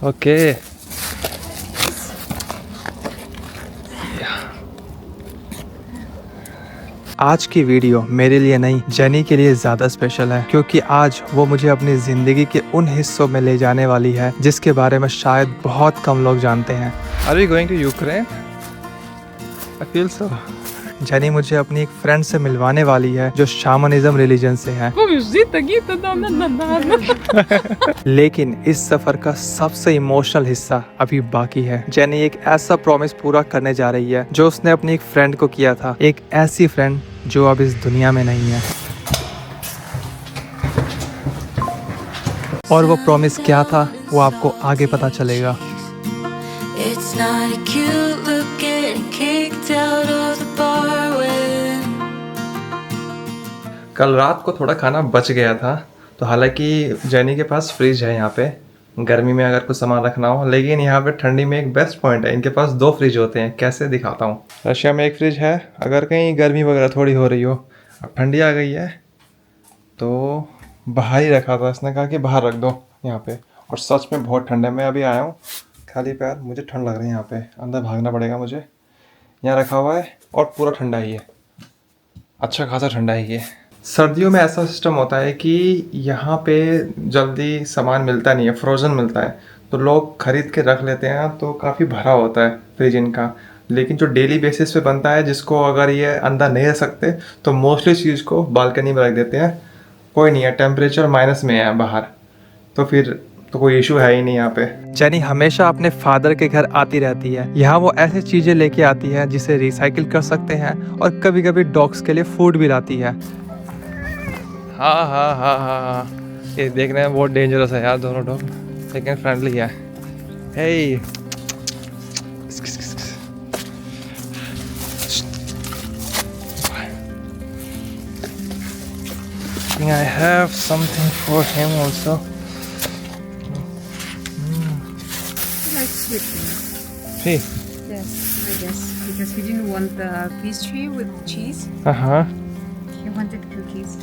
Okay. आज की video मेरे लिए नहीं, जेनी के लिए ज़्यादा स्पेशल है क्योंकि आज वो मुझे अपनी ज़िंदगी के उन हिस्सों में ले जाने वाली है जिसके बारे में शायद बहुत कम लोग जानते हैं। Are we going to Ukraine? I feel so. Jenny मुझे अपनी एक फ्रेंड से मिलवाने वाली है जो शामनिज्म रिलीजन से है। लेकिन इस सफर का सबसे इमोशनल हिस्सा अभी बाकी है। जेनी एक ऐसा प्रॉमिस पूरा करने जा रही है जो उसने अपनी एक फ्रेंड को किया था, एक ऐसी फ्रेंड जो अब इस दुनिया में नहीं है। और वो प्रॉमिस क्या था वो आपको आगे पता चलेगा। It's not a cute look getting kicked out of the bar when... कल रात को थोड़ा खाना बच गया था, तो हालांकि जेनी के पास फ्रिज है यहाँ पे गर्मी में अगर कुछ सामान रखना हो, लेकिन यहाँ पे ठंडी में एक बेस्ट पॉइंट है, इनके पास 2 फ्रिज होते हैं। कैसे दिखाता हूँ। रशिया में एक फ्रिज है, अगर कहीं गर्मी वगैरह थोड़ी हो रही हो, अब ठंडी आ गई है तो बाहर ही रखा था। इसने कहा कि बाहर रख दो यहाँ पे, और सच में बहुत ठंड है। मैं अभी आया हूँ खाली पैर, मुझे ठंड लग रही है यहाँ पे, अंदर भागना पड़ेगा मुझे। यहाँ रखा हुआ है और पूरा ठंडा ही है, अच्छा खासा ठंडा ही है। सर्दियों में ऐसा सिस्टम होता है कि यहाँ पे जल्दी सामान मिलता नहीं है, फ्रोज़न मिलता है, तो लोग ख़रीद के रख लेते हैं, तो काफ़ी भरा होता है फ्रिज इनका। लेकिन जो डेली बेसिस पे बनता है, जिसको अगर ये अंदर नहीं रख सकते तो मोस्टली चीज़ को बालकनी में रख देते हैं। कोई नहीं है, टेम्परेचर माइनस में है बाहर, तो फिर तो कोई इशू है ही नहीं यहाँ पे। जेनी हमेशा अपने फादर के घर आती रहती है। यहाँ वो ऐसी चीजें लेके आती है जिसे रिसाइकिल कर सकते हैं, और कभी कभी डॉग्स के लिए फूड भी लाती है। हाँ हाँ हाँ हाँ हाँ, ये देखने में बहुत डेंजरस है यार दोनों डॉग, लेकिन फ्रेंडली है। हे I have something for him also. Hey. Yes, I guess because he didn't want the pastry with cheese. He wanted cookies.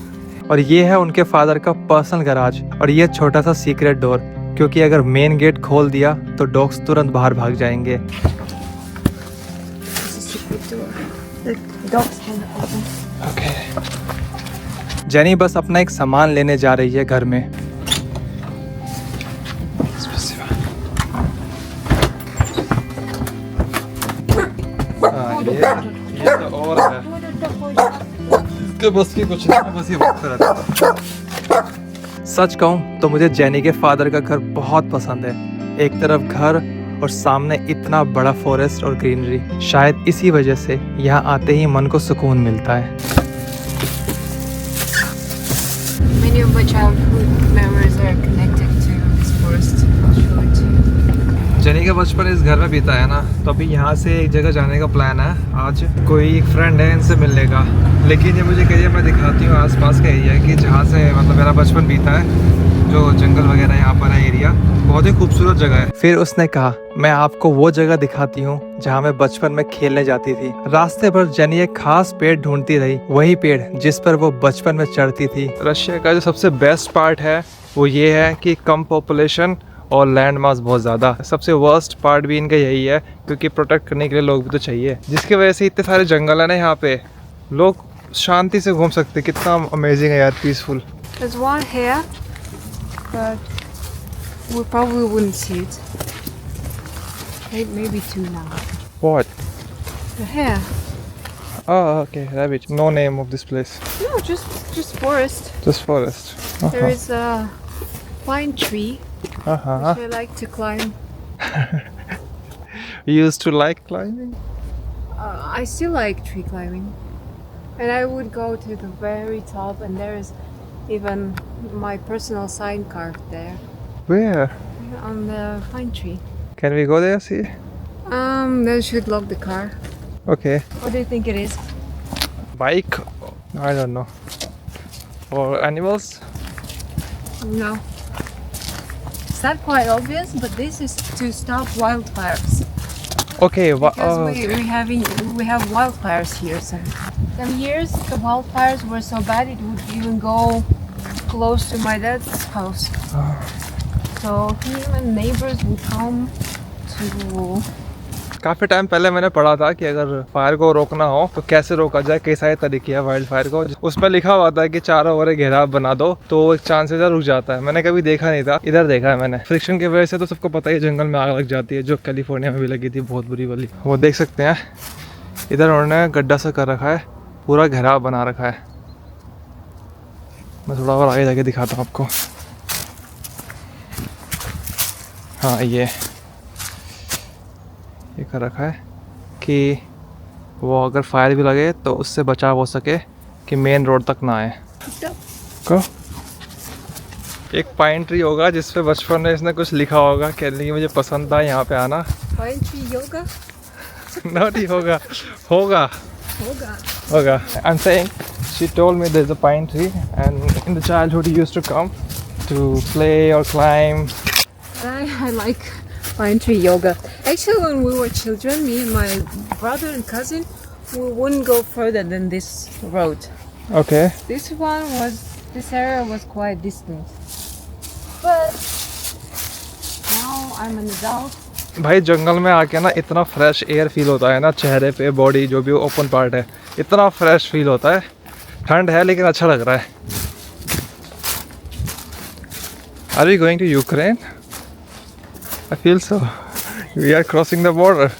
और ये है उनके फादर का पर्सनल गराज, और ये छोटा सा सीक्रेट डोर, क्योंकि अगर मेन गेट खोल दिया तो डॉग्स तुरंत बाहर भाग जाएंगे। This is secret door. The dogs can open. Okay. Jenny बस अपना एक सामान लेने जा रही है घर में। ये तो और है, इसके बस की कुछ नहीं, बस ये वक्त रहता था। सच कहूँ तो मुझे जेनी के फादर का घर बहुत पसंद है। एक तरफ घर और सामने इतना बड़ा फॉरेस्ट और ग्रीनरी। शायद इसी वजह से यहाँ आते ही मन को सुकून मिलता है। Many of my childhood memories are connected to this forest. I'll show it to you. Jenny का बचपन इस घर में बीता है ना, तो अभी यहाँ से एक जगह जाने का प्लान है। आज कोई एक फ्रेंड है, इनसे मिलने का, लेकिन ये मुझे कहिए मैं दिखाती हूँ आसपास का एरिया कि जहाँ से मतलब मेरा बचपन बीता है, जो जंगल वगैरह यहाँ पर है एरिया, बहुत ही खूबसूरत जगह है। फिर उसने कहा मैं आपको वो जगह दिखाती हूँ जहाँ मैं बचपन में खेलने जाती थी। रास्ते पर जेनी एक खास पेड़ ढूंढती रही, वही पेड़ जिस पर वो बचपन में चढ़ती थी। रशिया का जो सबसे बेस्ट पार्ट है वो ये है कि कम पॉपुलेशन और लैंड मास बहुत ज़्यादा। सबसे वर्स्ट पार्ट भी इनका यही है, क्योंकि प्रोटेक्ट करने के लिए लोग भी तो चाहिए, जिसकी वजह से इतने सारे जंगल है ना यहाँ पे, लोग शांति से घूम सकते। कितना अमेजिंग है यार, peaceful. There's one here, but we probably wouldn't see it. Maybe 2 now. What? The hare. Oh, okay, rabbit. No name of this place. No, just forest. Just forest. There is a pine tree which I like to climb. You used to like climbing? I still like tree climbing, and I would go to the very top, and there is even my personal sign carved there Where? on the pine tree. Can we go there, see? They should lock the car. Okay. What do you think it is? Bike? I don't know. Or animals? No. It's not quite obvious, but this is to stop wildfires. Okay. Because we have wildfires here. Some years the wildfires were so bad it would even go close to my dad's house. So him and neighbors would come to. काफ़ी time पहले मैंने पढ़ा था कि अगर fire को रोकना हो तो कैसे रोका जाए, कई सारे तरीके हैं वाइल्ड फायर को। उसमें लिखा हुआ था कि चारों ओर घेराव बना दो तो एक चांसेस रुक जाता है। मैंने कभी देखा नहीं था, इधर देखा है मैंने। फ्रिक्शन की वजह से तो सबको पता ही है जंगल में आग लग जाती है, जो कैलिफोर्निया में भी लगी थी बहुत बुरी वाली। वो देख सकते हैं इधर उन्होंने गड्ढा सा कर रखा है, पूरा घेराव बना रखा है। मैं थोड़ा और आगे जाके दिखाता हूँ आपको। हाँ ये कर रखा है कि वो अगर फायर भी लगे तो उससे बचाव हो सके कि मेन रोड तक ना आए। को एक पाइन ट्री होगा जिस पे बचपन में इसने कुछ लिखा होगा, कहने की मुझे पसंद था यहाँ पे आना। Pine tree yoga? नहीं होगा, होगा Yoga. होगा। I'm saying she told me there's a pine tree and in the childhood he used to come to play or climb. I like pine tree yoga. Actually, when we were children, me and my brother and cousin, we wouldn't go further than this road. Okay. This area was quite distant. But now I'm an adult. भाई जंगल में आके ना इतना fresh air feel होता है ना, चेहरे पे, बॉडी जो भी ओपन पार्ट है, इतना फ्रेश फील होता है। ठंड है लेकिन अच्छा लग रहा है। Are we going to Ukraine? I feel so. We are crossing the border.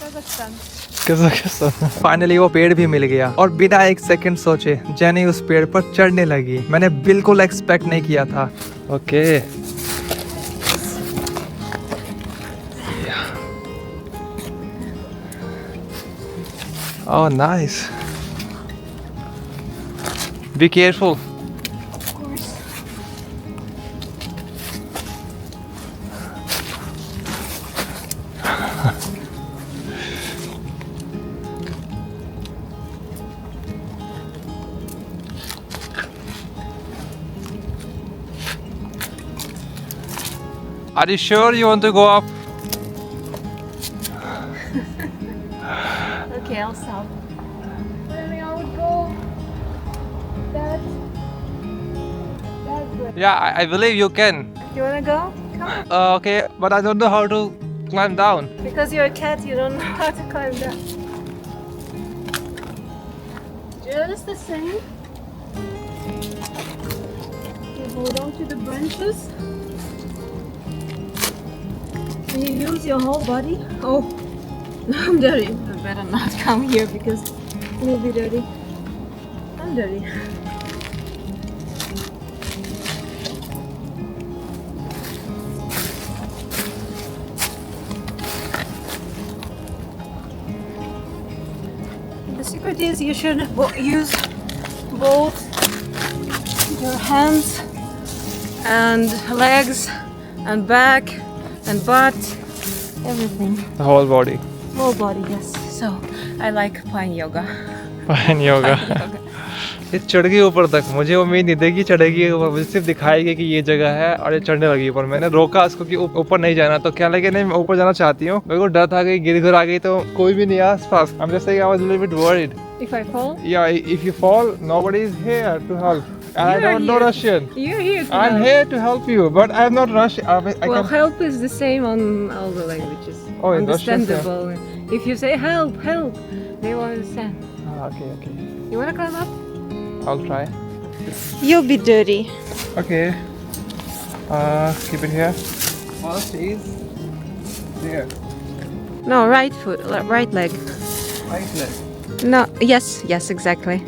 Kazakhstan. Finally वो पेड़ भी मिल गया और बिना एक सेकंड सोचे जेनी उस पेड़ पर चढ़ने लगी। मैंने बिल्कुल एक्सपेक्ट नहीं किया था। Okay Oh, nice. Be careful. Of course. Are you sure you want to go up? Okay, I'll stop. Maybe I would go that way. Yeah, I believe you can. You wanna go? Come. Okay, but I don't know how to climb down. Because you're a cat, you don't know how to climb down. Just the same. You hold on to the branches. And you use your whole body. Oh, I'm dirty. I better not come here because you'll be dirty. I'm dirty. The secret is you should use both your hands and legs and back and butt, everything. The whole body. Whole body, yes. So I like pine yoga. Pine yoga. ये चढ़ गई ऊपर तक। मुझे उम्मीद नहीं थी कि चढ़ेगी ऊपर, मुझे सिर्फ दिखाई गई कि ये जगह है और ये चढ़ने लगी ऊपर। मैंने रोका उसको कि ऊपर नहीं जाना, तो क्या लगे नहीं मैं ऊपर जाना चाहती हूँ। मेरे को डर था कि गिर आ गई तो कोई भी नहीं आस पास। I'm just saying I was a little bit worried. If I fall? Yeah, if you fall, nobody is here to help. And I don't know Russian. You're here to I'm help. here to help you, but I'm not Russian. I Well, can... help is the same on all the languages. Oh, in Russian, understandable. If you say help, help, they will understand. Okay, okay. You wanna climb up? I'll try. You'll be dirty. Okay. Keep it here. First is there. No, right foot, right leg. Right leg. No, yes, exactly.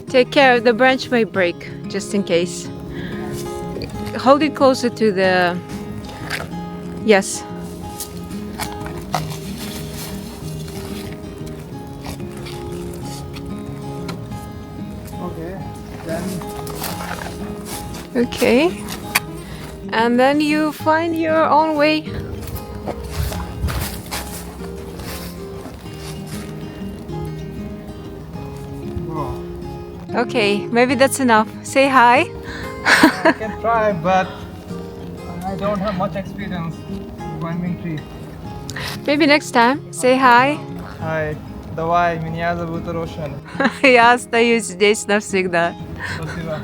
Take care, the branch may break, just in case. Hold it closer to the... Yes. Okay. Then. Okay. And then you find your own way. Wow. Okay, maybe that's enough. Say hi. I can try, but I don't have much experience climbing tree. Maybe next time. Say hi. Hi. Давай, меня зовут Рошен. Я остаюсь здесь навсегда. Спасибо.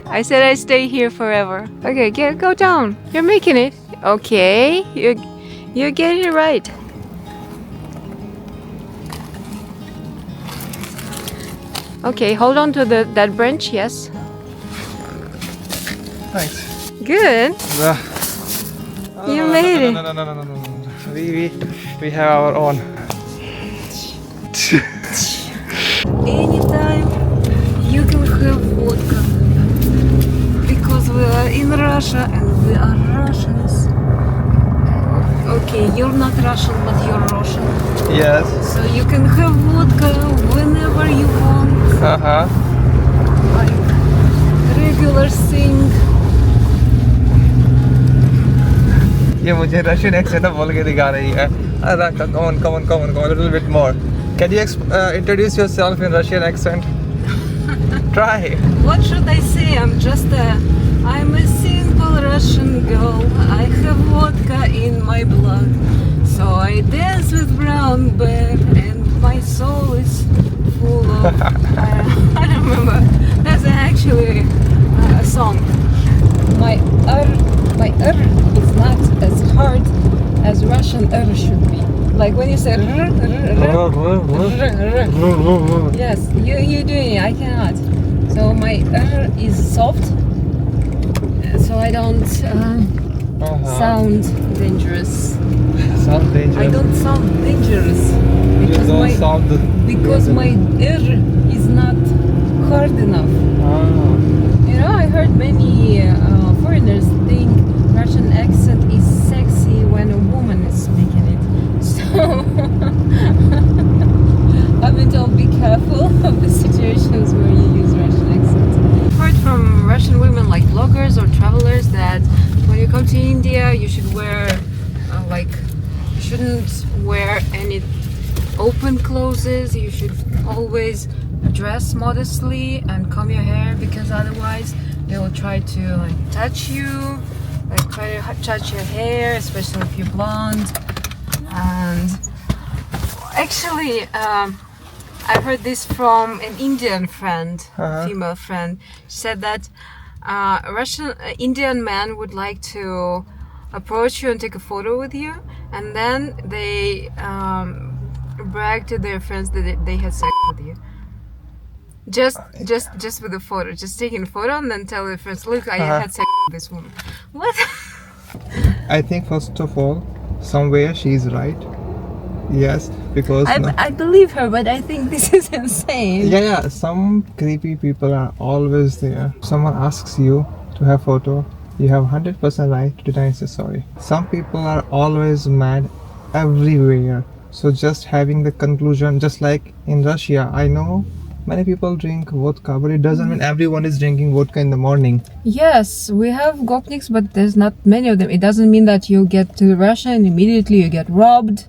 I said I stay here forever. Okay, go down. You're making it. Okay, you're getting it right. Okay, hold on to that branch. Yes. Thanks. Good. You made it. No. We have our own. Anytime you can have vodka because we are in Russia and we are Russians. Okay, you're not Russian, but you're Russian. Yes. So you can have vodka whenever you want. Like regular thing. ये मुझे Russian accent बोल के दिखा रही है. Come on, a little bit more. Can you introduce yourself in Russian accent? Try. What should I say? I'm a simple Russian girl. I have vodka in my blood. So I dance with brown bear and my soul is full of... I don't remember. That's actually a song. My R is not as hard as Russian R should be. Like when you say yes, you're doing it, I cannot. So my R is soft, so I don't sound dangerous. Sound dangerous. I don't sound dangerous because my R is not hard enough. You know, I heard many foreigners think Russian accent is sexy when a woman is speaking it. So I've been told be careful of the situations where you use Russian accent. I've heard from Russian women like bloggers or travelers that when you come to India you should wear you shouldn't wear any open clothes. You should always dress modestly and comb your hair because otherwise they will try to touch you, try to touch your hair, especially if you're blonde. And actually, I heard this from an Indian friend, female friend. She said that Indian man would like to approach you and take a photo with you, and then they brag to their friends that they had sex with you. Just with a photo, just taking a photo and then tell their friends, look, I had sex with this woman. What? I think first of all, somewhere she's right. Yes, because I believe her, but I think this is insane. Yeah, some creepy people are always there. Someone asks you to have photo, you have 100% right to deny say sorry. Some people are always mad everywhere. So just having the conclusion, just like in Russia, I know many people drink vodka, but it doesn't mean everyone is drinking vodka in the morning. Yes, we have gopniks, but there's not many of them. It doesn't mean that you get to Russia and immediately you get robbed,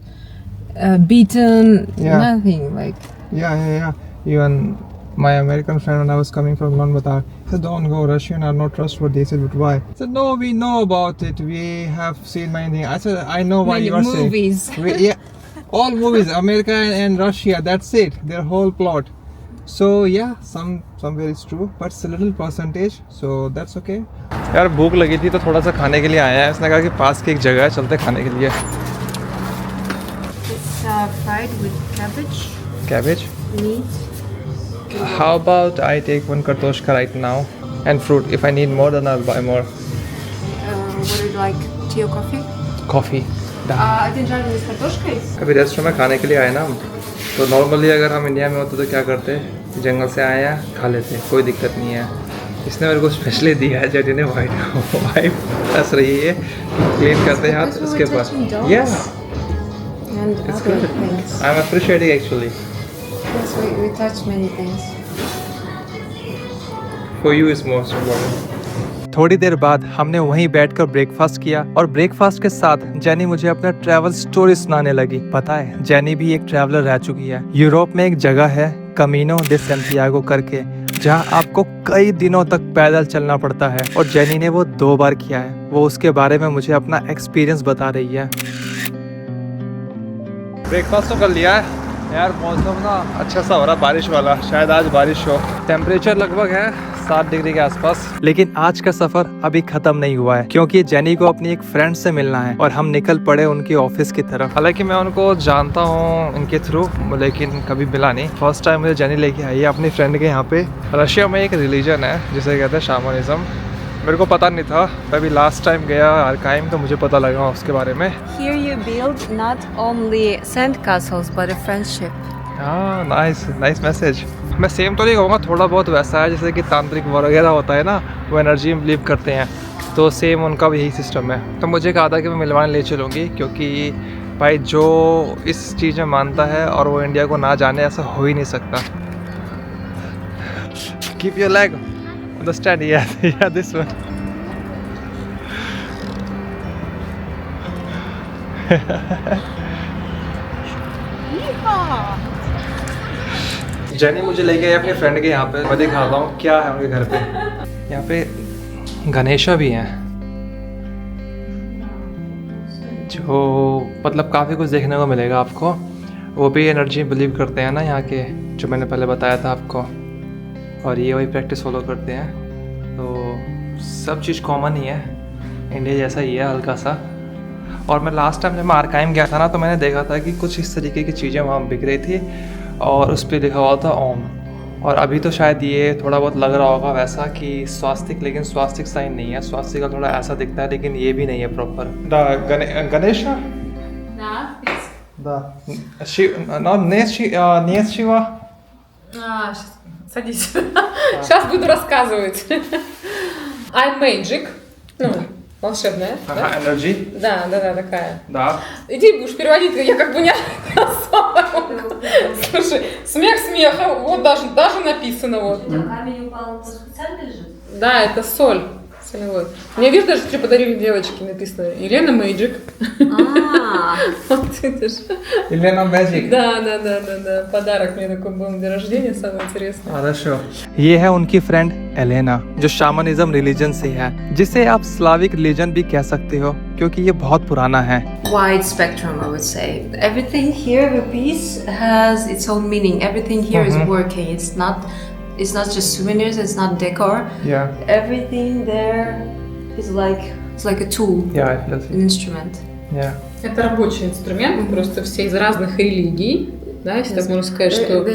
beaten, nothing like. Yeah. Even my American friend, when I was coming from Ulaanbaatar, said, "Don't go. Russian are not trustworthy." I said, "But why?" I said, "No, we know about it. We have seen many things." I said, "I know why Many you are movies. saying." All movies, America and Russia. That's it. Their whole plot. So yeah, somewhere it's true, but it's a little percentage. So that's okay. यार भूख लगी थी तो थोड़ा सा खाने के लिए आया है. इसने कहा कि पास की एक जगह है, चलते खाने के लिए. It's fried with cabbage. Cabbage. Meat. How about I take one kartoshka right now and fruit. If I need more, then I'll buy more. What do you like? Tea or coffee? Coffee. Один жареный с картошкой. कभी restaurant में खाने के लिए आए ना हम, तो normally अगर हम इंडिया में होते तो क्या करते, जंगल से आए हैं खा लेते, कोई दिक्कत नहीं है. इसने मेरे को स्पेशली दिया है जेडी ने वाइफ हंस रही है क्लीन करते हैं हाथ उसके बाद. And It's other good. things. I'm appreciating actually. Yes, we touch many things. For you is most important. थोड़ी देर बाद हमने वहीं बैठकर ब्रेकफास्ट किया और ब्रेकफास्ट के साथ जेनी मुझे अपना ट्रैवल स्टोरी सुनाने लगी. पता है, जेनी भी एक ट्रैवलर रह चुकी है. यूरोप में एक जगह है कमीनो दे सैंटियागो करके, जहां आपको कई दिनों तक पैदल चलना पड़ता है और जेनी ने वो 2 बार किया है. वो उसके बारे में मुझे अपना एक्सपीरियंस बता रही है. ब्रेकफास्ट तो कर लिया है यार, मौसम ना अच्छा सा हो रहा, बारिश वाला, शायद आज बारिश हो। टेम्परेचर लगभग है 7 डिग्री के आसपास। लेकिन आज का सफर अभी खत्म नहीं हुआ है, क्योंकि जेनी को अपनी एक फ्रेंड से मिलना है और हम निकल पड़े उनके ऑफिस की तरफ। हालांकि मैं उनको जानता हूँ इनके थ्रू, लेकिन कभी मिला नहीं। फर्स्ट टाइम मुझे जेनी लेके आई है अपनी फ्रेंड के यहाँ पे। रशिया में एक रिलीजन है जिसे कहते हैं शामनिज्म। मेरे को पता नहीं था, अभी लास्ट टाइम गया आर्काइव तो मुझे पता लगा उसके बारे में। Here you build not only sand castles but a friendship. हाँ, नाइस मैसेज। मैं सेम तो नहीं कहूँगा, थोड़ा बहुत वैसा है जैसे कि तांत्रिक वगैरह होता है ना, वो एनर्जी में बिलीव करते हैं, तो सेम उनका भी यही सिस्टम है। तो मुझे कहा था कि मैं मिलवाने ले चलूँगी, क्योंकि भाई जो इस चीज़ में मानता है और वो इंडिया को ना जाने, ऐसा हो ही नहीं सकता। Keep your leg on the stand, yeah, this one. Jenny मुझे लेके आई अपने फ्रेंड के यहाँ पे। मैं दिखाता हूँ क्या है उनके घर पे। यहाँ पे गणेशा भी हैं, जो मतलब काफ़ी कुछ देखने को मिलेगा आपको। वो भी एनर्जी बिलीव करते हैं ना यहाँ के, जो मैंने पहले बताया था आपको, और ये वही प्रैक्टिस फॉलो करते हैं। तो सब चीज़ कॉमन ही है, इंडिया जैसा ही है हल्का सा। और मैं लास्ट टाइम जब मैं आर्काइव गया था ना, तो मैंने देखा था कि कुछ इस तरीके की चीज़ें वहाँ बिक रही थी और उस पर लिखा हुआ था ओम। और अभी तो शायद ये थोड़ा बहुत लग रहा होगा वैसा कि स्वास्तिक, लेकिन स्वास्तिक साइन नहीं है। स्वास्तिक का थोड़ा ऐसा दिखता है, लेकिन ये भी नहीं है proper. Ganesh Shiva. Садись. Сейчас буду рассказывать. I'm magic. Ну, волшебная. Да? Энерджи? Да, такая. Да. Иди будешь переводить, я как бы не особо. Слушай, смех смехом, вот даже написано вот. Камень упал, он специально лежит? Да, это соль. Солевой. Мне, видишь, даже что подарили девочке, написано Елена Мэйджик. Вот видишь. Елена Мэйджик. Да. Подарок мне такой был на день рождения, самое интересное. хорошо। ये है उनकी फ्रेंड एलेना, जो शामनिज्म रिलीजन से है, जिसे आप स्लाविक रिलीजन भी कह सकते हो, क्योंकि ये बहुत पुराना है। Wide spectrum, I would say. Everything here, the piece has its own meaning. Everything here is working. It's not just souvenirs. It's not decor. Yeah. Everything there is like a tool, Yeah, I feel it. an instrument. Yeah. Это рабочий инструмент, просто все из разных религий, да, если так можно сказать, что...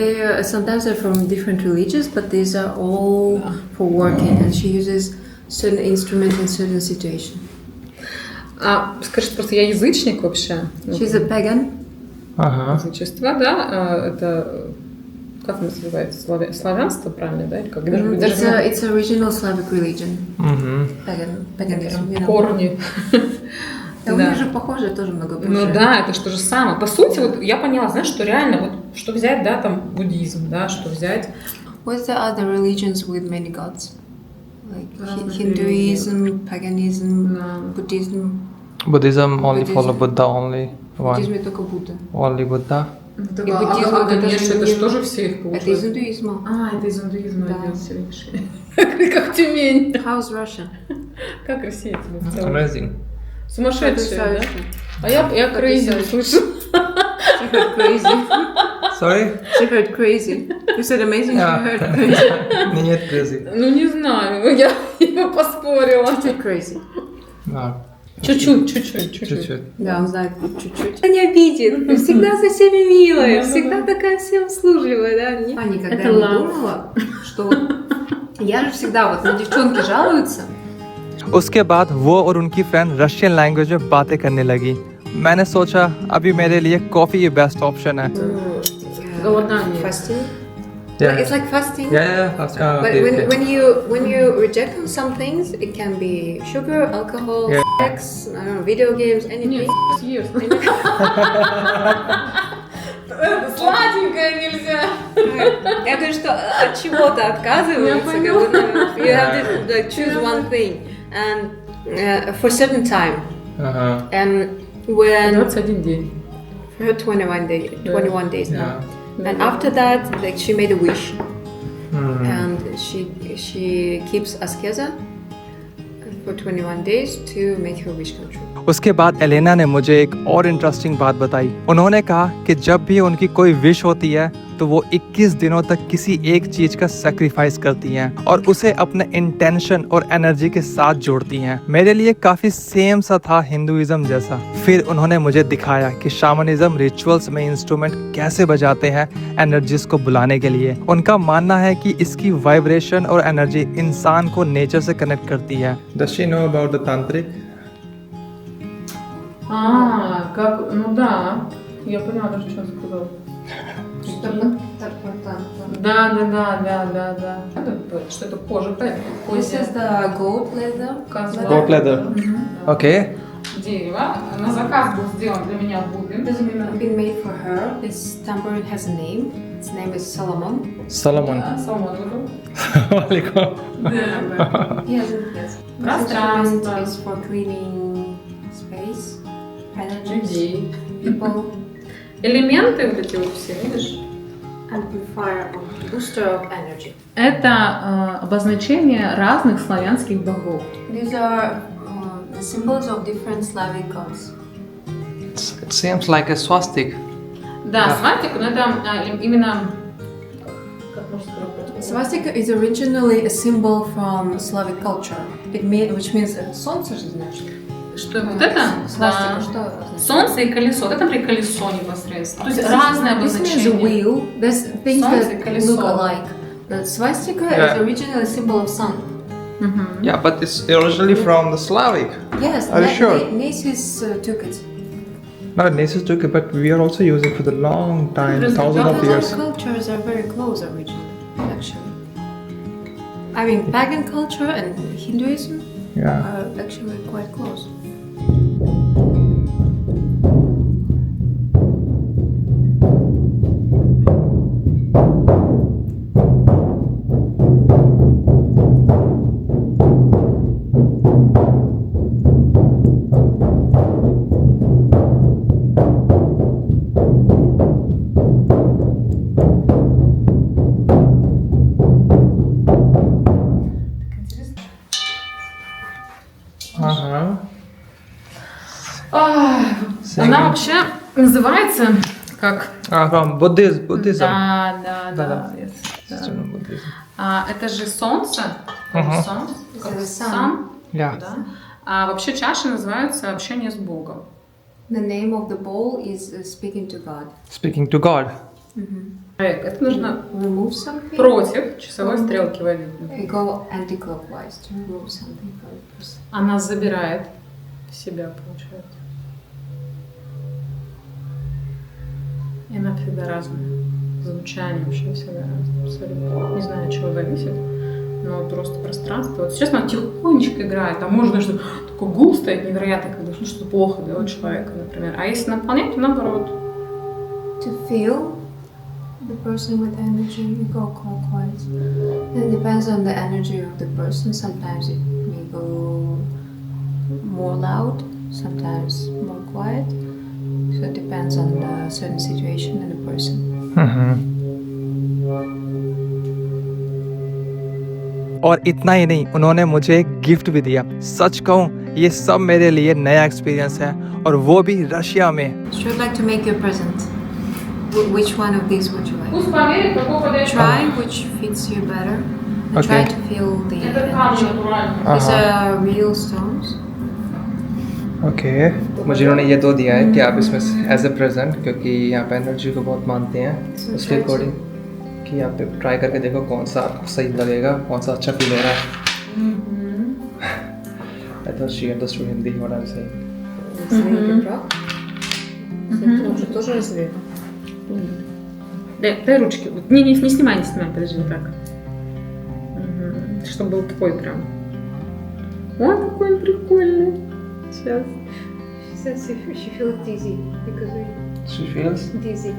Sometimes they're from different religions, but these are all for working, and she uses certain instruments in certain situations. А скажите, просто я язычник вообще. She's a pagan. Ага. Язычество, да, это... Как это называется? Славянство, правильно, да? Или как? It's original Slavic religion. Paganism. You know. Корни. У них же похоже тоже много. Ну да, это что же самое. По сути, вот я поняла, знаешь, что реально, вот что взять, да, там буддизм, да, что взять. What's the other religions with many gods? Like Hinduism, paganism, Buddhism. Buddhism only follow Buddha only В one. буддизме только Будда. Only Buddha. И буддизм, это же тоже все их Это из получается. индуизма. А, это из индуизма Да. один сильнейший. Как Тюмень. How's Russia? Как Россия тебе в целом? Amazing. Сумасшедшая, да? А я crazy услышала. She heard crazy. Sorry? She heard crazy. You said amazing, Yeah. she heard crazy. Нет, crazy. Ну не знаю, я его поспорила. Чуть-чуть crazy. Да. Чуть-чуть. Да, он знает чуть-чуть. Она не обидит. Всегда со всеми милая. Всегда такая всем услужливая, да? А никогда Это не love. думала, что я же всегда вот на девчонки жалуются. उसके बाद वो और उनकी friend Russian language में बातें करने लगी। मैंने सोचा अभी मेरे लिए कॉफी ही बेस्ट ऑप्शन है। Голодание. Fasting. Yeah. It's like fasting. Yeah. But when you reject on some things, it can be sugar, alcohol, Yeah. sex, I don't know, video games, anything. Нет, съешь. Сладенькое нельзя. Я говорю, что от чего-то отказываются, как бы, ну, you have to like, choose one thing, and for certain time, and when 21 день. for her 21 days now, Yeah. and after that, like she made a wish, and she keeps askeza for 21 days to make your wish come true. उसके बाद Elena ने मुझे एक और interesting बात बताई। उन्होंने कहा कि जब भी उनकी कोई विश होती है तो वो 21 दिनों तक किसी एक चीज का सैक्रिफाइस करती हैं और उसे अपने इंटेंशन और एनर्जी के साथ जोड़ती हैं। मेरे लिए काफी सेम सा था हिंदुइज्म जैसा। फिर उन्होंने मुझे दिखाया कि शामनिज्म रिचुअल्स में इंस्ट्रूमेंट कैसे बजाते हैं एनर्जीज को बुलाने के लिए। उनका मानना है कि इसकी वाइब्रेशन और एनर्जी इंसान को नेचर से कनेक्ट करती है। Does she know about the tantric? Как, ну да, я поняла, даже что он сказал. Да. Что это кожа, правильно? This is the goat leather. Goat leather. Okay. Дерево. На заказ был сделан для меня бубен. This has been made for her. This tambourine has a name. Its name is Solomon. Solomon. Соломон выдал. Welcome. Yes. Пространство. It's for cleaning space, energies, Людей. people, Элементы вот эти вот все, видишь? amplifier or booster of energy. Это обозначение разных славянских богов. These are the symbols of different Slavic gods. It seems like a swastika. Да, свастика, но это именно... Как можно сказать? Swastika is originally a symbol from Slavic culture, which means солнце же значит. Что вот это? Свастика, Да. что означает? Солнце и колесо. Вот это, например, колесо непосредственно. То есть разные This means a обозначения. wheel. There's things Солнце и that колесо. look alike. The swastika Yeah. is originally a symbol of sun. Мгм. Yeah, but it's originally from the Slavic. Yes, Are you sure? Nazis took it. No, Nations took it, but we are also using it for the long time, Just thousands of All years. cultures are very close originally, actually. I mean, pagan culture and Hinduism Yeah. are actually quite close. Ага. Она вообще называется как... From Buddhism. Да. Да. Yes, да. Eastern Buddhism. Это же солнце. Ага. Солнце, как The sun. сан, Yeah. да. А вообще чаши называются общение с Богом. The name of the bowl is speaking to God. Speaking to God. Это нужно Remove something. против часовой стрелки водить. We go anti-clockwise to remove something from the person. Она забирает в себя, получается. И она всегда разная. Звучание вообще всегда разное. Абсолютно. Не знаю, от чего зависит. Но просто пространство. Вот сейчас она тихонечко играет. А можно, что такой гул стоит невероятный, когда что-то плохо делает человека, например. А если наполнять, то наоборот. To feel the person with energy, you go clockwise. It depends on the energy of the person. Sometimes it may go more loud, sometimes more quiet. So it depends on the certain situation and the person. और इतना ही नहीं, उन्होंने मुझे एक gift भी दिया। सच कहूँ, ये सब मेरे लिए नया एक्सपीरियंस है और वो भी रशिया में। So I'd like to make you a present. Which one of these would you like? Пусть померит, какой подойдет. Try which fits you better. And Okay. try to feel the Это камни energy. натуральные. These are real stones. Okay, मुझे उन्होंने ये दो दिया है कि आप इसमें as a present, क्योंकि यहाँ पे एनर्जी को बहुत मानते हैं, उसके अकॉर्डिंग कि आप ट्राई करके देखो कौन सा आपको सही लगेगा, कौन सा अच्छा फील हो रहा है। I thought she understood Hindi what I'm saying. Лучше тоже разве? Дай ручки. Вот не снимай, подожди, вот так. Чтобы был твой прям. Ой, какой он прикольный. Сейчас. She says she feels dizzy because we She feels. dizzy.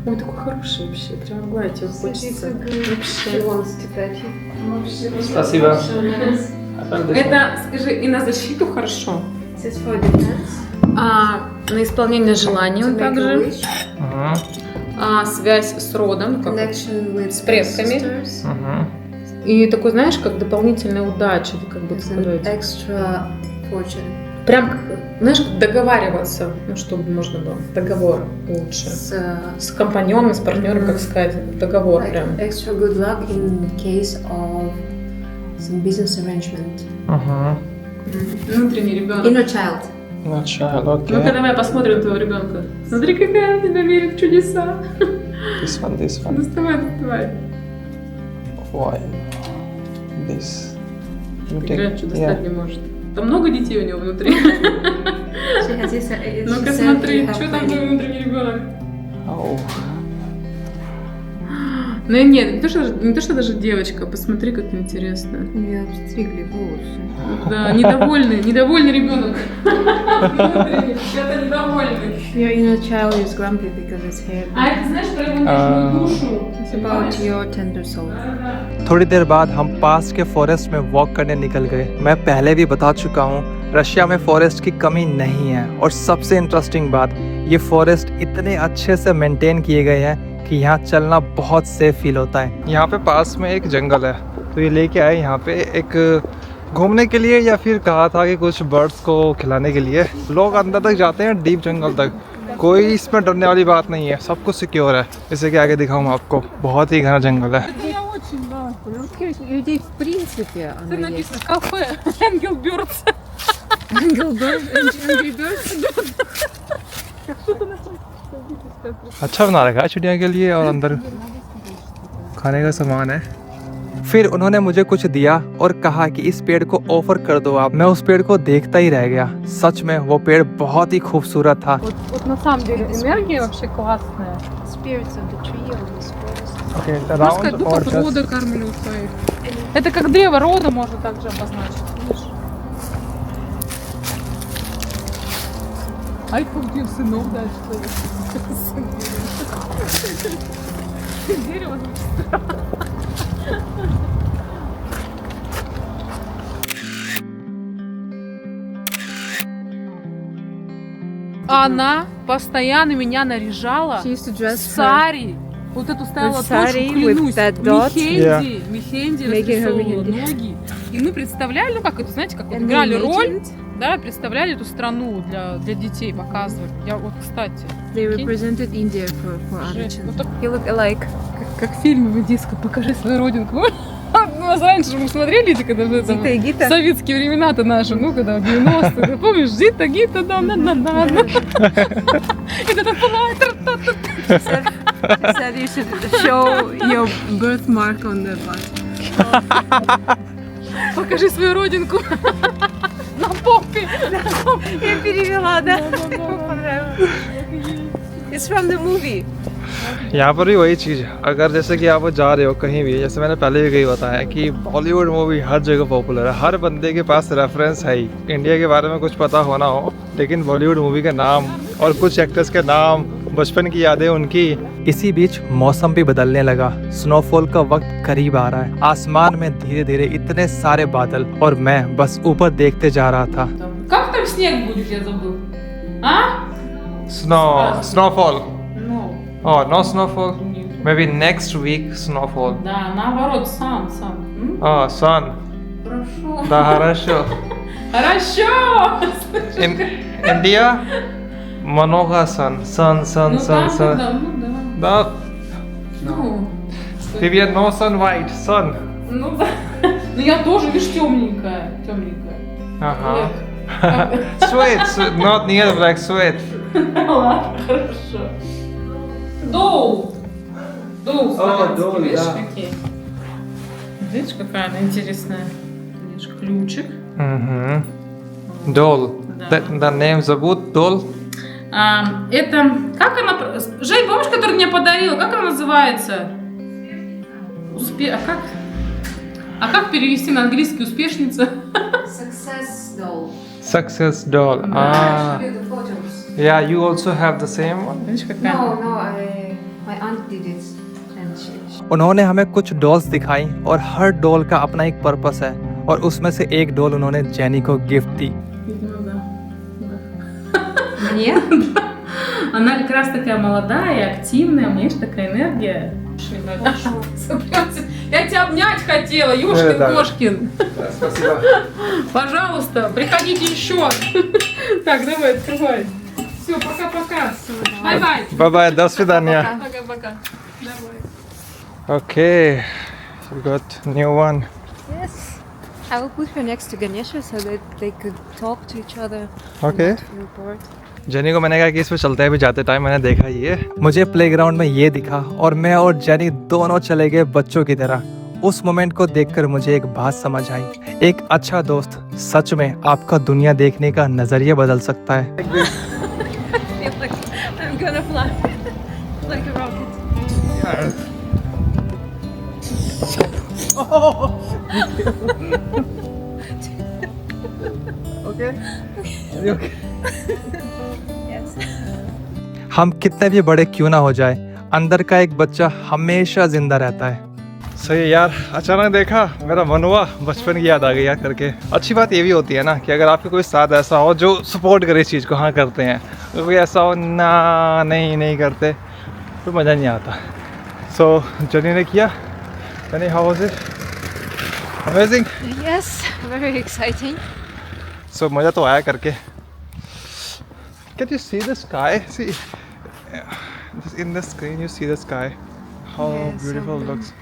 Ой, такой хороший вообще. Прям гладить его хочется. She wants to pet you. Спасибо. So nice. I felt this one. Это, скажи, и на защиту хорошо. This is for defense. На исполнение желаний To он make a также. wish. Ага, Связь с родом. Как Connection with С предками. ancestors. ага. И такой, знаешь, как дополнительная удача, как бы It's an сказать. extra fortune. Прям, знаешь, как договариваться, ну, чтобы можно было. Договор лучше. С компаньоном, с партнером, как сказать, договор Like прям. extra good luck in case of some business arrangement. Угу. Внутренний ребенок. Inner child. Child, Ну-ка, okay. давай посмотрим твоего ребенка. Смотри, какая она верит в чудеса. This one. Доставай, доставай. Why? This. You take- Играть, что достать yeah. не может. Там много детей у него внутри. She has this, Ну-ка, she said смотри, you have что там many. твой внутренний ребенок. Oh. Ну нет, не то, что даже девочка, посмотри, как интересно. You обстригли волосы. Да, недовольный ребенок. Это недовольный. Your inner child is grumpy because it's hair. А это знаешь про его нежную душу? It's about your tender soul. थोड़ी देर बाद हम पास के forest में walk करने निकल गए। मैं पहले भी बता चुका हूँ, रशिया में फॉरेस्ट की कमी नहीं है। और सबसे इंटरेस्टिंग बात, ये फॉरेस्ट इतने अच्छे से मेंटेन किए गए हैं कि यहाँ चलना बहुत सेफ फील होता है। यहाँ पे पास में एक जंगल है, तो ये लेके आए यहाँ पे एक घूमने के लिए, या फिर कहा था कि कुछ बर्ड्स को खिलाने के लिए। लोग अंदर तक जाते हैं, डीप जंगल तक। कोई इसमें डरने वाली बात नहीं है, सब कुछ सिक्योर है। इसे के आगे दिखाऊँ आपको, बहुत ही घना जंगल है। Людей в принципе Тут оно есть. написано кафе Angel Birds. Angry birds. अच्छा बना रखा है चिड़िया के लिए, और अंदर खाने का सामान है। फिर उन्होंने मुझे कुछ दिया और कहा कि इस पेड़ को ऑफर कर दो आप। मैं उस पेड़ को देखता ही रह गया। सच में वो पेड़ बहुत ही खूबसूरत था। Вот на самом деле энергия вообще классная. Spirits of the tree or the spirits. Можно сказать, духов рода кормлю своих. Это как древо рода можно также обозначить. Видишь? Ай, побил сынов дальше. Дерево. Она постоянно меня наряжала She used to dress в her, сари. Вот эту ставила With sari, точку, клянусь. with that dot. Мехенди Making her расрисовывала Mehendi. ноги. И мы представляли, ну как это, знаете, как вот and играли they роль, imagined, да, представляли эту страну для детей, показывали. Я вот, кстати, they Прикинь. represented India for other жесть. Ну, children. так, You look alike. как в фильме в индийском «Покажи свою родинку». Ну, а раньше мы смотрели эти, когда мы там, Гита и Гита. советские времена-то наши, ну, когда в 90-е, ты помнишь, Зита, Гита, да, на. И это She said you should show your birthmark on the butt. покажи свою родинку на попе. Я перевела, да? Понравилось. It's from the movie. यहाँ पर भी वही चीज़ है। अगर जैसे कि आप जा रहे हो कहीं भी, जैसे मैंने पहले भी कही बताया कि बॉलीवुड मूवी हर जगह पॉपुलर है, हर बंदे के पास रेफरेंस है ही। इंडिया के बारे में कुछ पता होना हो, लेकिन बॉलीवुड मूवी के नाम और कुछ एक्टर्स के नाम, बचपन की यादें उनकी। इसी बीच मौसम भी बदलने लगा। स्नोफॉल का वक्त करीब आ रहा है। आसमान में धीरे धीरे इतने सारे बादल, और मैं बस ऊपर देखते जा रहा था। Как там снег будет, я забыл. А? Snowfall. Ну, Oh, no snowfall. нет. Maybe next week snowfall. Да, наоборот, сам. Oh, sun. Хорошо. Да, хорошо. Хорошо! In India, много sun. Ну да. Да. Ну, Привет, no sun, white, sun. ну да. Ну я тоже, видишь, темненькая. Ага. Sweat, not near black sweat. Ладно, хорошо. Доу, смотри, Доу, видишь, да. какие? Видишь, какая она интересная. Видишь, ключик. Doll. Да. The name зовут Doll. Это, как она, Жень, помнишь, которую мне подарила, как она называется? А как перевести на английский успешница? Success doll. Success doll. Ah. Show you the photos. Yeah, you also have the same one. Видишь, какая? No, my aunt did it. And she उन्होंने हमें कुछ dolls दिखाई, और हर doll का अपना एक purpose है, और उसमें से एक डॉल उन्होंने जेनी को gift the. Видимо, да. Мне? Она как раз такая молодая, активная, у нее есть такая энергия. Я тебя обнять хотела, Ёшкин-Кошкин. Пожалуйста, приходите еще. Так, давай, открывай. Все, пока-пока. Бай-бай. Bye-bye, до свидания. Пока-пока. Okay, we got new one. Yes. I will put her next to Ganesha so that they could talk to each other. Okay. And not feel bored. Jenny को मैंने कहा कि इसमें चलते हैं, भी जाते टाइम मैंने देखा ये मुझे प्लेग्राउंड में ये दिखा और मैं और जेनी दोनों चले गए बच्चों की तरह। उस मोमेंट को देखकर मुझे एक बात समझ आई, एक अच्छा दोस्त सच में आपका दुनिया देखने का नजरिया बदल सकता है। I feel like I'm gonna fly like a rocket. Yes. हम कितने भी बड़े क्यों ना हो जाए, अंदर का एक बच्चा हमेशा जिंदा रहता है। सही यार, अचानक देखा मेरा मन हुआ, बचपन की याद आ गई यार करके। अच्छी बात ये भी होती है ना कि अगर आपके कोई साथ ऐसा हो जो सपोर्ट करे इस चीज़ को, हाँ करते हैं, तो कोई ऐसा हो ना नहीं करते तो मज़ा नहीं आता। सो जनी ने किया, जनी how was it? Amazing. Yes, very exciting. सो मज़ा तो आया करके। Can you see the sky? See, in the screen you see the sky. How Yes, beautiful so it looks.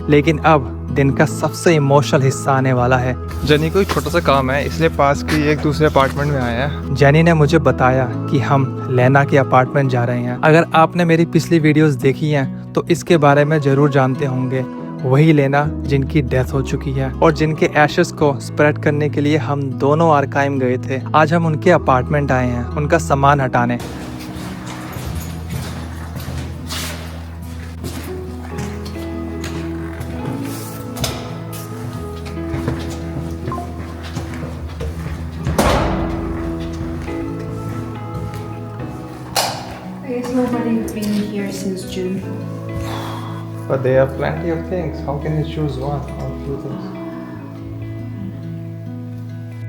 लेकिन अब दिन का सबसे इमोशनल हिस्सा आने वाला है। जेनी को एक छोटा सा काम है, इसलिए पास की एक दूसरे अपार्टमेंट में आए हैं। जेनी ने मुझे बताया कि हम लेना के अपार्टमेंट जा रहे हैं। अगर आपने मेरी पिछली वीडियोस देखी हैं तो इसके बारे में जरूर जानते होंगे। वही लेना जिनकी डेथ हो चुकी है और जिनके एशेस को स्प्रेड करने के लिए हम दोनों आर्काइव गए थे। आज हम उनके अपार्टमेंट आए हैं उनका सामान हटाने। I guess nobody been here since June. But there are plenty of things. How can you choose one or few things?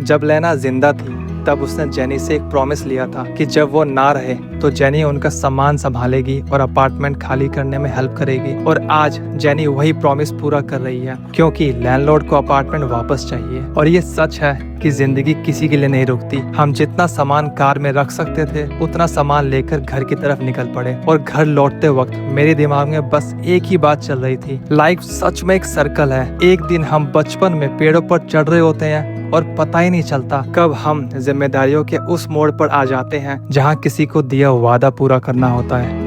जब लेना जिंदा थी तब उसने जेनी से एक प्रॉमिस लिया था कि जब वो ना रहे तो जेनी उनका सामान संभालेगी और अपार्टमेंट खाली करने में हेल्प करेगी। और आज जेनी वही प्रॉमिस पूरा कर रही है क्योंकि लैंडलॉर्ड को अपार्टमेंट वापस चाहिए। और ये सच है कि जिंदगी किसी के लिए नहीं रुकती। हम जितना सामान कार में रख सकते थे उतना सामान लेकर घर की तरफ निकल पड़े। और घर लौटते वक्त मेरे दिमाग में बस एक ही बात चल रही थी, लाइफ सच में एक सर्कल है। एक दिन हम बचपन में पेड़ों पर चढ़ रहे होते हैं और पता ही नहीं चलता कब हम जिम्मेदारियों के उस मोड़ पर आ जाते हैं जहाँ किसी को दिया वादा पूरा करना होता है।